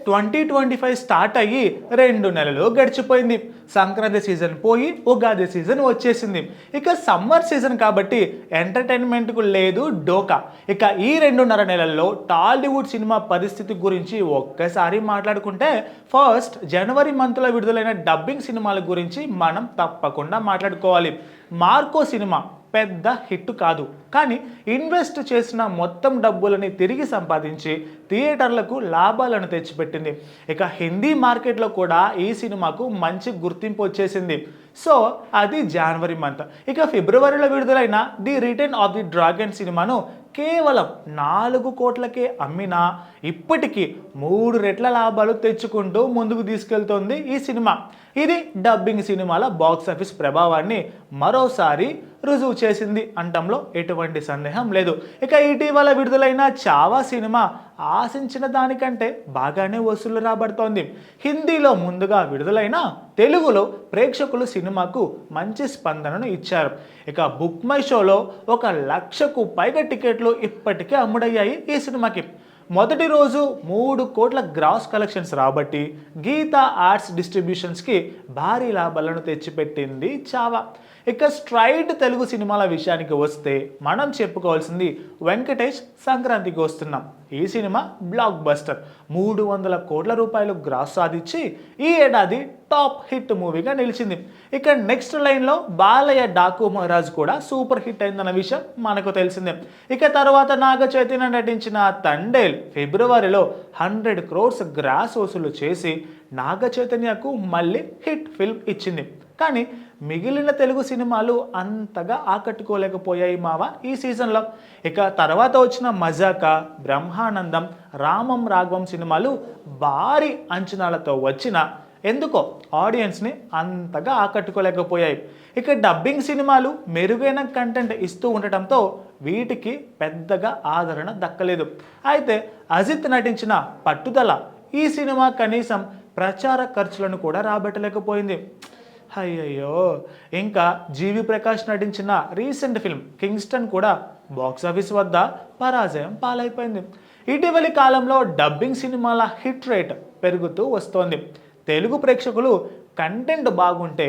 2025 start అయ్యి 2 నెలలు గడిచిపోయింది. సంక్రాంతి సీజన్ పోయి ఉగాది సీజన్ వచ్చేసింది. ఇక సమ్మర్ సీజన్ కాబట్టి ఎంటర్టైన్మెంట్కు లేదు డోకా. ఇక ఈ 2.5 నెలల్లో టాలీవుడ్ సినిమా పరిస్థితి గురించి ఒక్కసారి మాట్లాడుకుంటే ఫస్ట్ జనవరి మంత్లో విడుదలైన డబ్బింగ్ సినిమాల గురించి మనం తప్పకుండా మాట్లాడుకోవాలి. మార్కో సినిమా పెద్ద హిట్ కాదు, కానీ ఇన్వెస్ట్ చేసిన మొత్తం డబ్బులని తిరిగి సంపాదించి థియేటర్లకు లాభాలను తెచ్చిపెట్టింది. ఇక హిందీ మార్కెట్లో కూడా ఈ సినిమాకు మంచి గుర్తింపు వచ్చేసింది. సో అది జనవరి మంత్. ఇక ఫిబ్రవరిలో విడుదలైన the return of the dragon సినిమాను కేవలం 4 కోట్లకే అమ్మినా ఇప్పటికీ 3 రెట్ల లాభాలు తెచ్చుకుంటూ ముందుకు తీసుకెళ్తోంది ఈ సినిమా. ఇది డబ్బింగ్ సినిమాల బాక్సాఫీస్ ప్రభావాన్ని మరోసారి రుజువు చేసింది అనటంలో ఎటువంటి సందేహం లేదు. ఇక ఇటీవల విడుదలైన చావా సినిమా ఆశించిన దానికంటే బాగానే వసూళ్లు రాబడుతోంది. హిందీలో ముందుగా విడుదలైన తెలుగులో ప్రేక్షకులు సినిమాకు మంచి స్పందనను ఇచ్చారు. ఇక బుక్ మై షోలో 1 లక్షకు పైగా టికెట్లు ఇప్పటికే అమ్ముడయ్యాయి ఈ సినిమాకి. మొదటి రోజు 3 కోట్ల గ్రాస్ కలెక్షన్స్ రాబట్టి గీతా ఆర్ట్స్ డిస్ట్రిబ్యూషన్స్కి భారీ లాభాలను తెచ్చిపెట్టింది చావా. ఇక స్ట్రైట్ తెలుగు సినిమాల విషయానికి వస్తే మనం చెప్పుకోవాల్సింది వెంకటేష్ సంక్రాంతికి వస్తున్నాం. ఈ సినిమా బ్లాక్ బస్టర్ 300 కోట్ల రూపాయలు గ్రాస్ సాధించి ఈ ఏడాది టాప్ హిట్ మూవీగా నిలిచింది. ఇక నెక్స్ట్ లైన్లో బాలయ్య డాకు మహారాజ్ కూడా సూపర్ హిట్ అయిందన్న విషయం మనకు తెలిసిందే. ఇక తర్వాత నాగ చైతన్య నటించిన తండేల్ ఫిబ్రవరిలో 100 crores గ్రాస్ వసూలు చేసి నాగ చైతన్యకు మళ్ళీ హిట్ ఫిల్మ్ ఇచ్చింది. కానీ మిగిలిన తెలుగు సినిమాలు అంతగా ఆకట్టుకోలేకపోయాయి మావా ఈ సీజన్లో. ఇక తర్వాత వచ్చిన మజాకా, బ్రహ్మానందం, రామం రాఘవం సినిమాలు భారీ అంచనాలతో వచ్చిన ఎందుకో ఆడియన్స్ని అంతగా ఆకట్టుకోలేకపోయాయి. ఇక డబ్బింగ్ సినిమాలు మెరుగైన కంటెంట్ ఇస్తూ ఉండటంతో వీటికి పెద్దగా ఆదరణ దక్కలేదు. అయితే అజిత్ నటించిన పట్టుదల ఈ సినిమా కనీసం ప్రచార ఖర్చులను కూడా రాబట్టలేకపోయింది. అయ్యయ్యో. ఇంకా జీవి ప్రకాష్ నటించిన రీసెంట్ ఫిల్మ్ కింగ్స్టన్ కూడా బాక్సాఫీస్ వద్ద పరాజయం పాలైపోయింది. ఇటీవలి కాలంలో డబ్బింగ్ సినిమాల హిట్ రేట్ పెరుగుతూ వస్తోంది. తెలుగు ప్రేక్షకులు కంటెంట్ బాగుంటే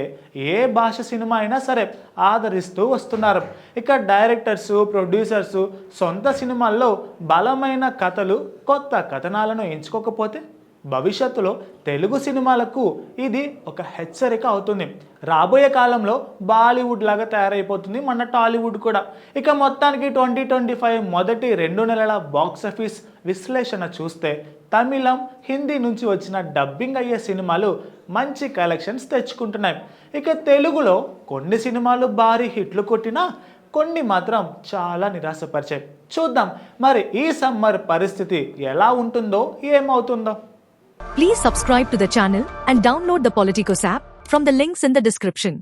ఏ భాష సినిమా అయినా సరే ఆదరిస్తూ వస్తున్నారు. ఇక డైరెక్టర్స్, ప్రొడ్యూసర్స్ సొంత సినిమాల్లో బలమైన కథలు, కొత్త కథనాలను ఎంచుకోకపోతే భవిష్యత్తులో తెలుగు సినిమాలకు ఇది ఒక హెచ్చరిక అవుతుంది. రాబోయే కాలంలో బాలీవుడ్ లాగా తయారైపోతుంది మన టాలీవుడ్ కూడా. ఇక మొత్తానికి 2025 మొదటి 2 నెలల బాక్సాఫీస్ విశ్లేషణ చూస్తే తమిళం, హిందీ నుంచి వచ్చిన డబ్బింగ్ అయ్యే సినిమాలు మంచి కలెక్షన్స్ తెచ్చుకుంటున్నాయి. ఇక తెలుగులో కొన్ని సినిమాలు భారీ హిట్లు కొట్టినా కొన్ని మాత్రం చాలా నిరాశపరిచాయి. చూద్దాం మరి ఈ సమ్మర్ పరిస్థితి ఎలా ఉంటుందో, ఏమవుతుందో. Please subscribe to the channel and download the Politicos app from the links in the description.